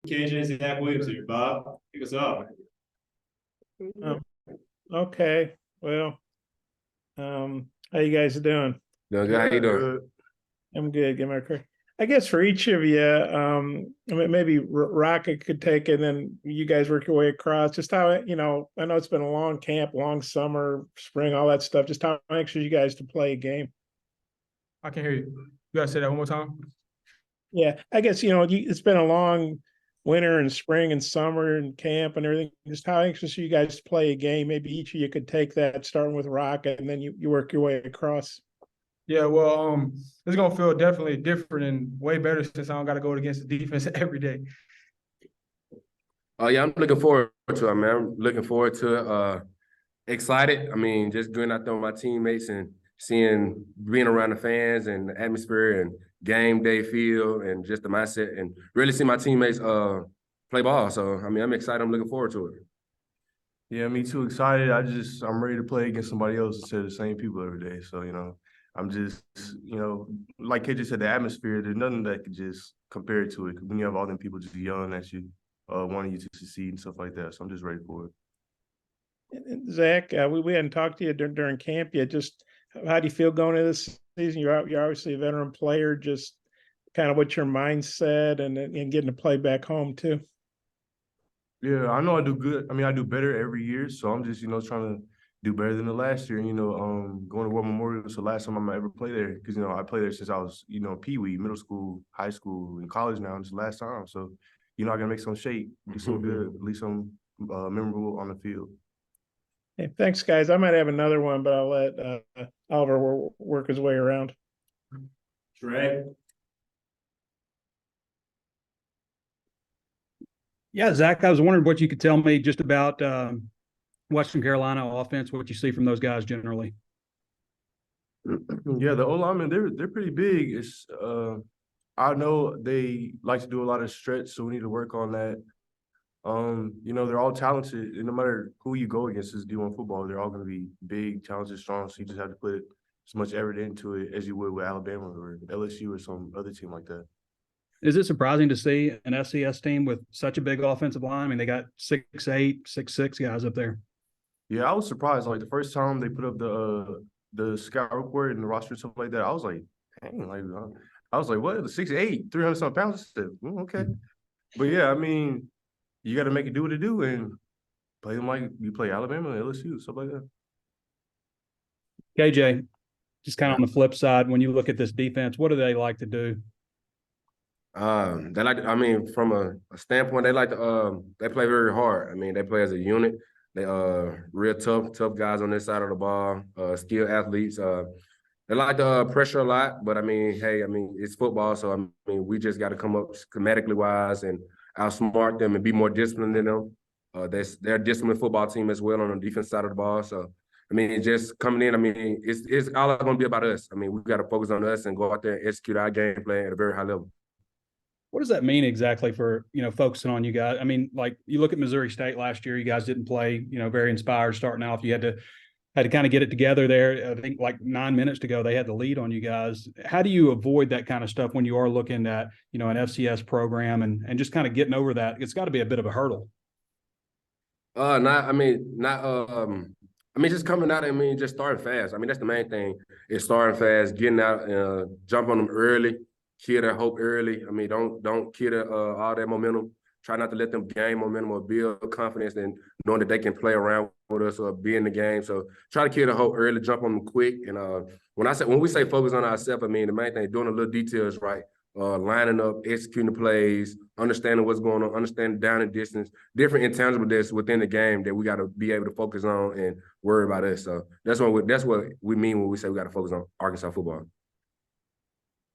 KJ, Zach Williams here. Bob, pick us up. Oh, okay. Well, how you guys doing? Doing good. How you doing? I'm good. Give me a credit. I guess for each of you, I mean, maybe Rocket could take it, and then you guys work your way across. Just how I know it's been a long camp, long summer, spring, all that stuff. Just how anxious you guys to play a game. I can hear you. You gotta say that one more time. Yeah, I guess it's been a long winter and spring and summer and camp and everything. Just how anxious are you guys to play a game? Maybe each of you could take that, starting with Rocket, and then you work your way across. Yeah, well, it's gonna feel definitely different and way better since I don't gotta go against the defense every day. Yeah, I'm looking forward to it, man. I'm looking forward to it. Excited. I mean, just going out there with my teammates and being around the fans and the atmosphere and game day feel and just the mindset and really see my teammates play ball. So, I mean, I'm excited. I'm looking forward to it. Yeah, me too. Excited. I'm ready to play against somebody else instead of the same people every day. So, I'm just, like KJ said, the atmosphere, there's nothing that could just compare to it. When you have all them people just yelling at you, wanting you to succeed and stuff like that. So I'm just ready for it. And Zach, we hadn't talked to you during camp yet. Just how do you feel going into this season? You're obviously a veteran player. Just kind of what's your mindset and getting to play back home too. Yeah, I know I do good. I mean, I do better every year. So I'm just, trying to do better than the last year. Going to War Memorial was the last time I'm gonna ever play there because, I played there since I was, Pee-wee, middle school, high school, and college now. And it's the last time. So, I gotta make some shape, do some good, at least some memorable on the field. Hey, thanks, guys. I might have another one, but I'll let Oliver work his way around. Trey. Yeah, Zach, I was wondering what you could tell me just about Western Carolina offense, what you see from those guys generally. Yeah, the O-linemen, they're pretty big. It's I know they like to do a lot of stretch, so we need to work on that. They're all talented, and no matter who you go against is D1 football, they're all going to be big, talented, strong. So you just have to put as much effort into it as you would with Alabama or LSU or some other team like that. Is it surprising to see an FCS team with such a big offensive line? I mean, they got 6'8", 6'6" guys up there. Yeah, I was surprised. Like the first time they put up the scout report and the roster and stuff like that, I was like, dang, I was like, what? The 6'8", 300-something pounds? I said, okay. But yeah, I mean, you got to make it do what it do and play them like you play Alabama and LSU, stuff like that. KJ, just kind of on the flip side, when you look at this defense, what do they like to do? From a standpoint, they like to they play very hard. I mean, they play as a unit. They real tough guys on this side of the ball, skilled athletes. They like to pressure a lot, but I mean, hey, I mean, it's football, so I mean, we just got to come up schematically wise and outsmart them and be more disciplined than them. They're a disciplined football team as well on the defense side of the ball. So, I mean, just coming in, I mean, it's all going to be about us. I mean, we've got to focus on us and go out there and execute our game plan at a very high level. What does that mean exactly for, focusing on you guys? I mean, like you look at Missouri State last year, you guys didn't play, very inspired starting off. You had to kind of get it together there. I think like 9 minutes to go, they had the lead on you guys. How do you avoid that kind of stuff when you are looking at, an FCS program and just kind of getting over that? It's got to be a bit of a hurdle. Just coming out, just starting fast. I mean, that's the main thing is starting fast, getting out, jump on them early, kill their hope early. I mean, don't kill all that momentum. Try not to let them gain momentum or build confidence and knowing that they can play around with us or be in the game. So try to kill the hope early, jump on them quick. And when we say focus on ourselves, I mean, the main thing is doing the little details right, lining up, executing the plays, understanding what's going on, understanding down and distance, different intangible that's within the game that we got to be able to focus on and worry about us. So that's what we mean when we say we got to focus on Arkansas football.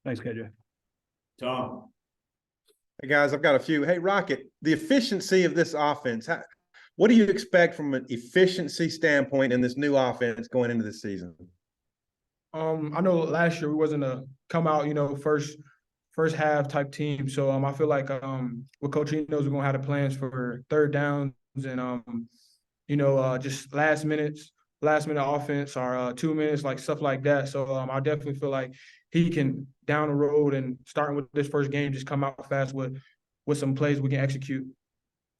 Thanks, KJ. Tom. Hey, guys, I've got a few. Hey, Rocket, the efficiency of this offense, what do you expect from an efficiency standpoint in this new offense going into this season? I know last year we wasn't a come out, first half type team. So I feel like what Coach E knows we're gonna have the plans for third downs and just last minute offense or 2 minutes, like stuff like that. So I definitely feel like he can down the road and starting with this first game, just come out fast with with some plays we can execute.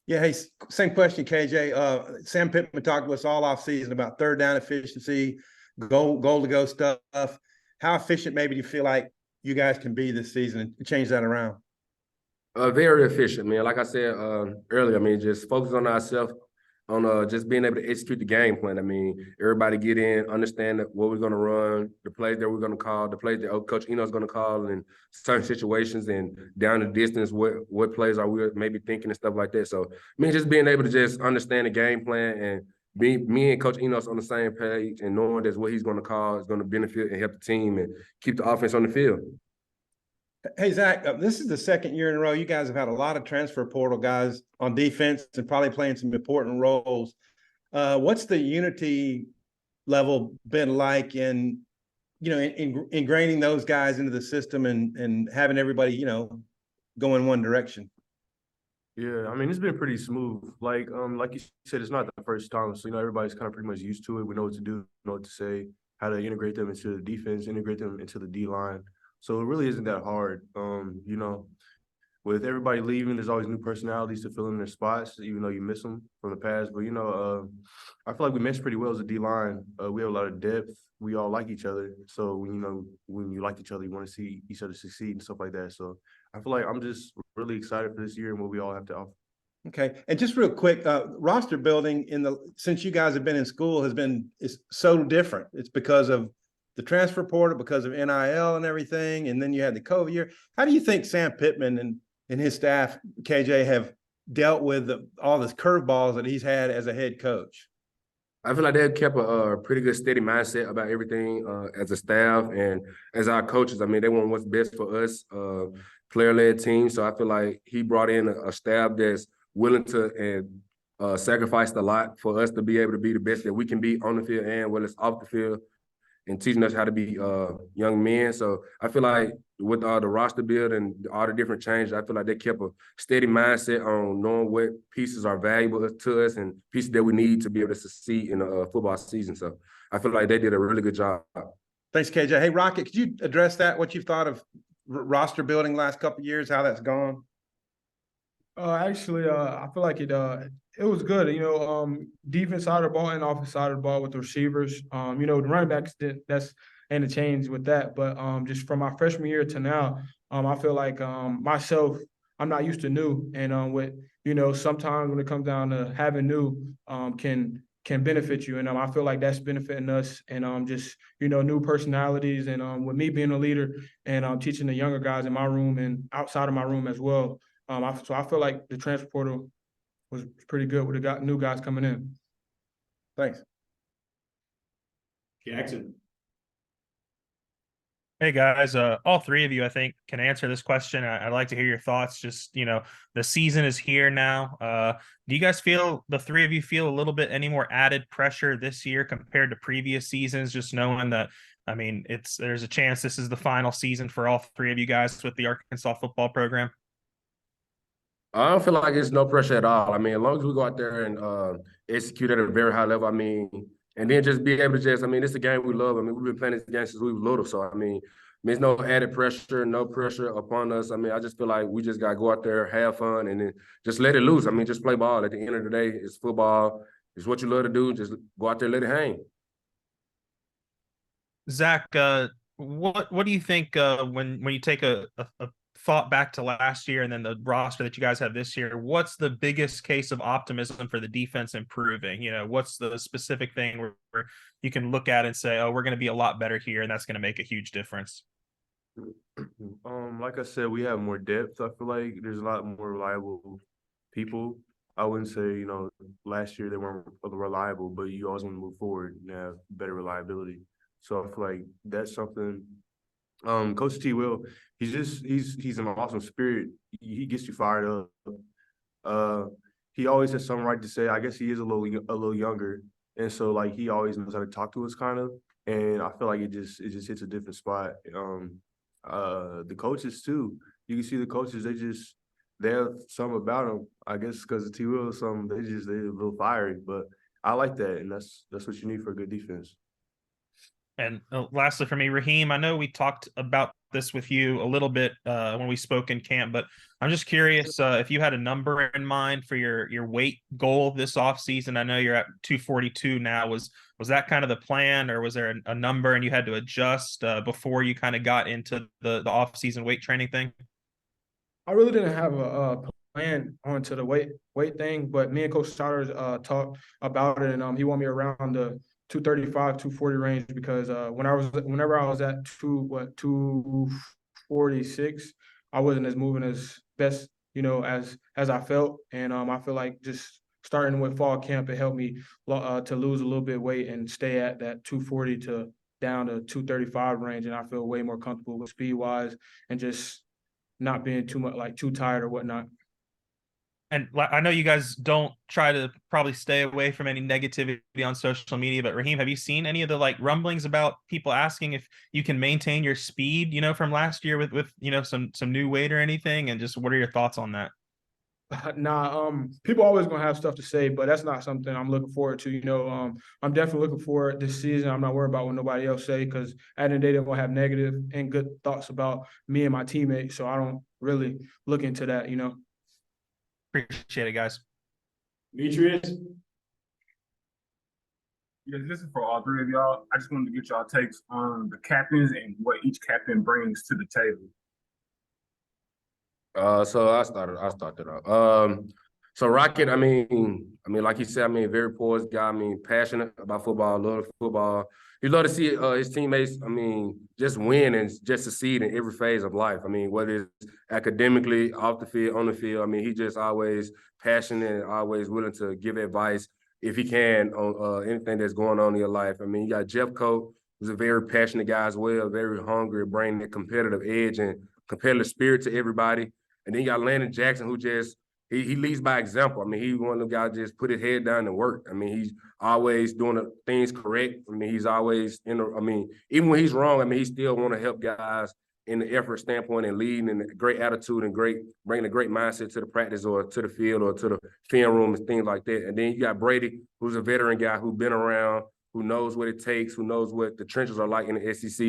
Yeah, hey, same question, KJ. Sam Pittman talked to us all off season about third down efficiency, goal to go stuff. How efficient maybe do you feel like you guys can be this season and change that around? Very efficient, man. Like I said earlier, I mean, just focus on ourselves, on just being able to execute the game plan. I mean, everybody get in, understand what we're going to run, the plays that we're going to call, the plays that Coach Eno's going to call in certain situations, and down the distance, what plays are we maybe thinking and stuff like that. So, I mean, just being able to just understand the game plan and me and Coach Enos on the same page and knowing that what he's going to call is going to benefit and help the team and keep the offense on the field. Hey, Zach, this is the second year in a row. You guys have had a lot of transfer portal guys on defense and probably playing some important roles. What's the unity level been like in ingraining those guys into the system and having everybody, go in one direction? Yeah, I mean, it's been pretty smooth. Like you said, it's not the first time. So, everybody's kind of pretty much used to it. We know what to do, know what to say, how to integrate them into the defense, integrate them into the D-line. So it really isn't that hard. With everybody leaving, there's always new personalities to fill in their spots, even though you miss them from the past. But, I feel like we mesh pretty well as a D-line. We have a lot of depth. We all like each other. So, when you like each other, you want to see each other succeed and stuff like that. So I feel like I'm just really excited for this year and what we all have to offer. Okay. And just real quick, roster building since you guys have been in school is so different. It's because of the transfer portal, because of NIL and everything. And then you had the COVID year. How do you think Sam Pittman and his staff, KJ, have dealt with all this curveballs that he's had as a head coach? I feel like they've kept a pretty good, steady mindset about everything as a staff and as our coaches. I mean, they want what's best for us, player-led team. So I feel like he brought in a staff that's willing to and sacrificed a lot for us to be able to be the best that we can be on the field and whether it's off the field, and teaching us how to be young men. So I feel like with the roster build and all the different changes, I feel like they kept a steady mindset on knowing what pieces are valuable to us and pieces that we need to be able to succeed in a football season. So I feel like they did a really good job. Thanks, KJ. Hey, Rocket, could you address that, what you've thought of roster building last couple of years, how that's gone? Actually, I feel like it was good. Defense side of the ball and offense side of the ball with the receivers. The running backs that's ain't a change with that. But just from my freshman year to now, I feel like myself, I'm not used to new, and sometimes when it comes down to having new, can benefit you, and I feel like that's benefiting us, and just new personalities, and with me being a leader and teaching the younger guys in my room and outside of my room as well. So I feel like the transfer portal was pretty good with the new guys coming in. Thanks. Jackson. Hey guys, all three of you, I think, can answer this question. I'd like to hear your thoughts. Just, the season is here now. Do you guys the three of you feel a little bit any more added pressure this year compared to previous seasons? Just knowing that, there's a chance this is the final season for all three of you guys with the Arkansas football program. I don't feel like it's no pressure at all. I mean, as long as we go out there and execute at a very high level, and then just be able to it's a game we love. We've been playing this game since we were little. So, there's no added pressure, no pressure upon us. I just feel like we just got to go out there, have fun, and then just let it loose. Just play ball. At the end of the day, it's football. It's what you love to do. Just go out there, let it hang. Zach, what do you think when you take a thought back to last year and then the roster that you guys have this year? What's the biggest case of optimism for the defense improving? What's the specific thing where you can look at and say, oh, we're going to be a lot better here, and that's going to make a huge difference? Like I said, we have more depth. I feel like there's a lot more reliable people. I wouldn't say, last year they weren't reliable, but you always want to move forward and have better reliability. So I feel like that's something. Coach T. Will, he's an awesome spirit. He gets you fired up. He always has something right to say. I guess he is a little younger, and so like he always knows how to talk to us, kind of. And I feel like it just hits a different spot. The coaches too. You can see the coaches. They have something about them. I guess because of T. Will, they're a little fiery. But I like that, and that's what you need for a good defense. And lastly for me, Raheem, I know we talked about this with you a little bit when we spoke in camp, but I'm just curious if you had a number in mind for your weight goal this offseason. I know you're at 242 now. Was that kind of the plan, or was there a number and you had to adjust before you kind of got into the offseason weight training thing? I really didn't have a plan onto the weight thing, but me and Coach Stoddard talked about it, and he wanted me around the 235, 240 range because whenever I was at 246, I wasn't as moving as best, as I felt, and I feel like just starting with fall camp, it helped me to lose a little bit of weight and stay at that 240 to down to 235 range, and I feel way more comfortable with speed wise and just not being too much like too tired or whatnot. And I know you guys don't try to probably stay away from any negativity on social media, but Raheem, have you seen any of the like rumblings about people asking if you can maintain your speed, from last year with some new weight or anything? And just what are your thoughts on that? Nah, people always gonna have stuff to say, but that's not something I'm looking forward to. I'm definitely looking forward this season. I'm not worried about what nobody else say because at the end of the day, they're gonna have negative and good thoughts about me and my teammates. So I don't really look into that. Appreciate it, guys. Demetrius? Yeah, this is for all three of y'all. I just wanted to get y'all takes on the captains and what each captain brings to the table. So I started off. So Rocket, like you said, very poised guy. Passionate about football, love football. He love to see his teammates. Just win and just succeed in every phase of life. Whether it's academically, off the field, on the field. He just always passionate and always willing to give advice if he can on anything that's going on in your life. You got Jeff Coat, who's a very passionate guy as well, very hungry, bringing that competitive edge and competitive spirit to everybody. And then you got Landon Jackson, who just he leads by example. He's one of them guys just put his head down and work. He's always doing the things correct. He's always even when he's wrong, he still want to help guys in the effort standpoint and leading in a great attitude and bringing a great mindset to the practice or to the field or to the film room and things like that. And then you got Brady, who's a veteran guy who's been around, who knows what it takes, who knows what the trenches are like in the SEC,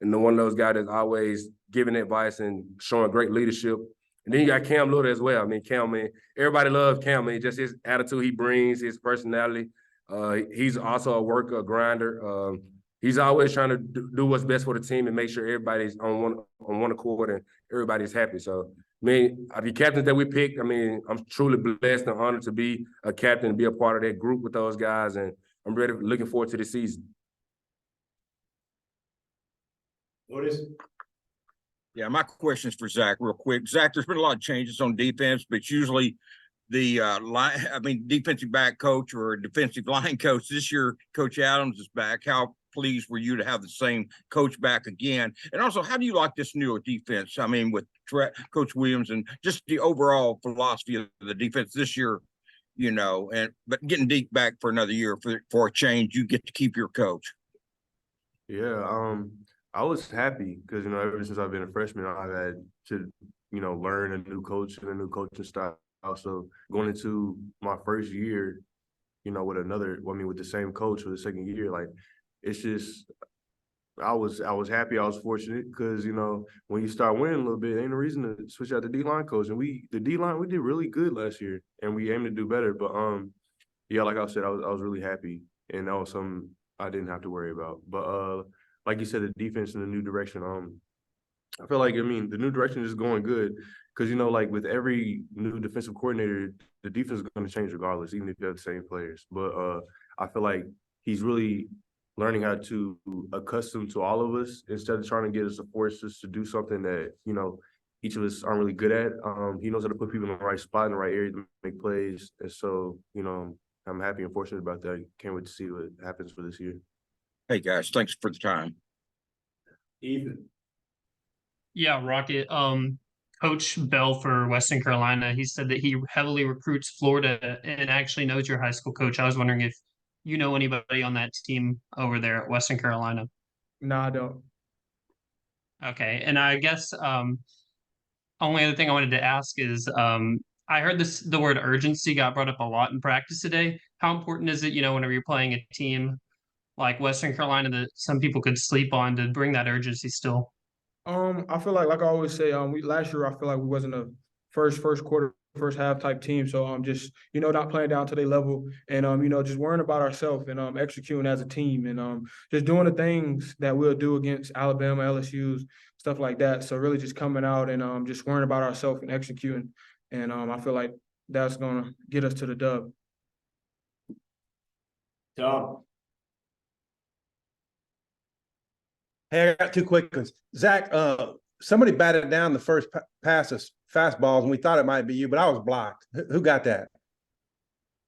and one of those guys that's always giving advice and showing great leadership. And then you got Cam Little as well. Cam, everybody loves Cam, just his attitude he brings, his personality. He's also a worker, a grinder. He's always trying to do what's best for the team and make sure everybody's on one accord and everybody's happy. So, the captains that we picked, I'm truly blessed and honored to be a captain and be a part of that group with those guys. And I'm looking forward to the season. Otis? Yeah, my question is for Zach, real quick. Zach, there's been a lot of changes on defense, but usually the defensive back coach or defensive line coach. This year, Coach Adams is back. How pleased were you to have the same coach back again? And also, how do you like this newer defense? With Coach Williams and just the overall philosophy of the defense this year, but getting Deke back for another year for a change, you get to keep your coach. Yeah, I was happy because, ever since I've been a freshman, I've had to, learn a new coach and a new coaching style. So going into my first year, with the same coach for the second year, it's just, I was happy. I was fortunate because, when you start winning a little bit, ain't no reason to switch out the D-line coach. And the D-line, we did really good last year and we aim to do better. But, yeah, like I said, I was really happy and that was something I didn't have to worry about. But, like you said, the defense in the new direction. I feel like the new direction is going good because with every new defensive coordinator, the defense is going to change regardless, even if you have the same players. But I feel like he's really learning how to accustom to all of us instead of trying to get us to force us to do something that each of us aren't really good at. He knows how to put people in the right spot in the right area to make plays, and so I'm happy and fortunate about that. Can't wait to see what happens for this year. Hey guys, thanks for the time. Ethan? Yeah, Rocket. Coach Bell for Western Carolina, he said that he heavily recruits Florida and actually knows your high school coach. I was wondering if you know anybody on that team over there at Western Carolina. No, I don't. Okay, and I guess only other thing I wanted to ask is I heard the word urgency got brought up a lot in practice today. How important is it, whenever you're playing a team like Western Carolina that some people could sleep on to bring that urgency still? I feel like I always say, we last year I feel like we wasn't a first quarter, first half type team. So just not playing down to their level and just worrying about ourselves and executing as a team and just doing the things that we'll do against Alabama, LSU's, stuff like that. So really just coming out and just worrying about ourselves and executing. And I feel like that's gonna get us to the dub. Tom. Hey, I got two quick ones. Zach, somebody batted down the first pass of fastballs, and we thought it might be you, but I was blocked. Who got that?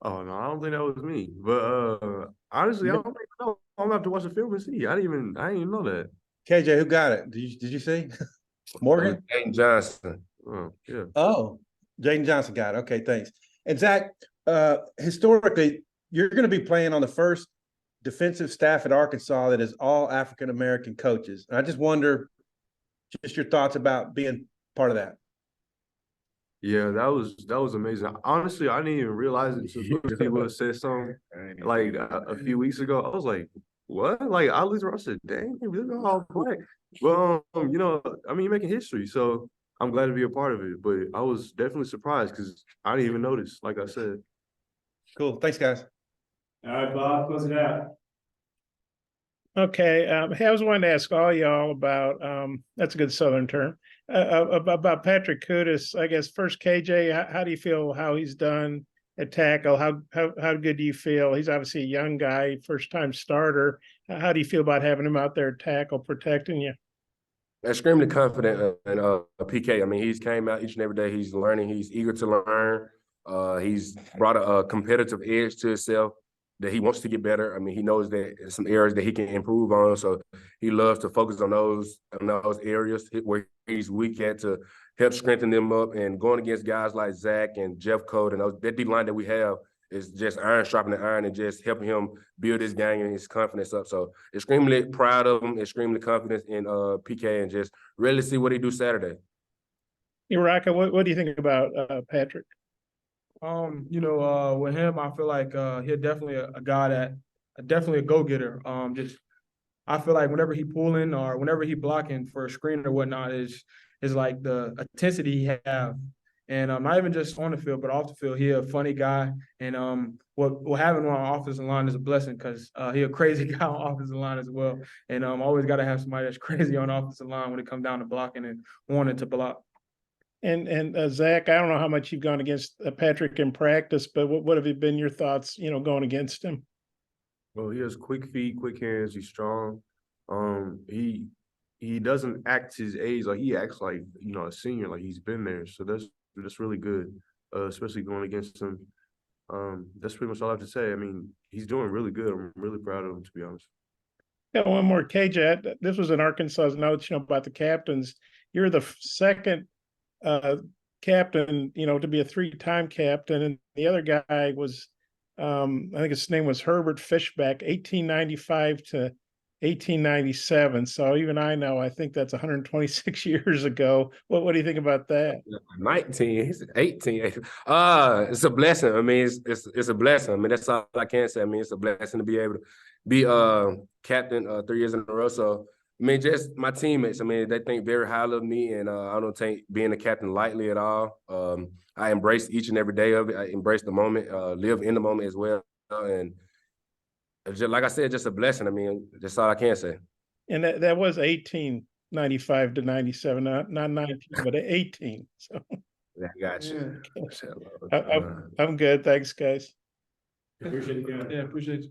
Oh no, I don't think that was me. But honestly, I don't think so. I'm gonna have to watch the film and see. I didn't even know that. KJ, who got it? Did you see? Morgan? Aiden Johnson. Oh, yeah. Oh, Jaden Johnson got it. Okay, thanks. And Zach, historically, you're going to be playing on the first defensive staff at Arkansas that is all African American coaches. And I just wonder, just your thoughts about being part of that. Yeah, that was amazing. Honestly, I didn't even realize it until people said something like a few weeks ago. I was like, "What?" Like I literally said, "Dang, they're all black." Well, I mean, you're making history, so I'm glad to be a part of it. But I was definitely surprised because I didn't even notice. Like I said, Cool. Thanks, guys. All right, Bob, close it out. Okay, hey, I was wanting to ask all y'all about that's a good Southern term about Patrick Kudus. I guess first, KJ, how do you feel how he's done at tackle? How good do you feel? He's obviously a young guy, first time starter. How do you feel about having him out there at tackle protecting you? Extremely confident in PK. I mean, he's came out each and every day. He's learning. He's eager to learn. He's brought a competitive edge to himself that he wants to get better. I mean, he knows that some areas that he can improve on. So he loves to focus on those areas where he's weak at to help strengthen them up. And going against guys like Zach and Jeff Code and that D line that we have is just iron sharpening iron and just helping him build his game and his confidence up. So extremely proud of him, extremely confident in PK and just really see what he do Saturday. Raka, what do you think about Patrick? With him, I feel like he's definitely a guy that definitely a go-getter. I feel like whenever he pulling or whenever he blocking for a screen or whatnot is like the intensity he have. And not even just on the field, but off the field, he a funny guy. And what having him on offensive line is a blessing because he a crazy guy on offensive line as well. And always got to have somebody that's crazy on offensive line when it comes down to blocking and wanting to block. And Zach, I don't know how much you've gone against Patrick in practice, but what have been your thoughts, going against him? well, he has quick feet, quick hands. He's strong. He doesn't act his age. Like he acts like a senior. Like he's been there. So that's really good. Especially going against him. That's pretty much all I have to say. I mean, he's doing really good. I'm really proud of him, to be honest. Yeah, one more, KJ. This was in Arkansas's notes, about the captains. You're the second captain, to be a three-time captain, and the other guy was, I think his name was Herbert Fishback, 1895 to 1897. So even I know, I think that's 126 years ago. What do you think about that? 19, he's 18. It's a blessing. I mean, it's a blessing. I mean, that's all I can say. I mean, it's a blessing to be able to be captain 3 years in a row. So I mean, just my teammates. I mean, they think very highly of me, and I don't take being a captain lightly at all. I embrace each and every day of it. I embrace the moment, live in the moment as well, and just like I said, just a blessing. I mean, that's all I can say. And that was 1895 to 97, not 19, but 18. So Yeah, I got you. I'm good. Thanks, guys. Appreciate it, guys. Yeah, appreciate you.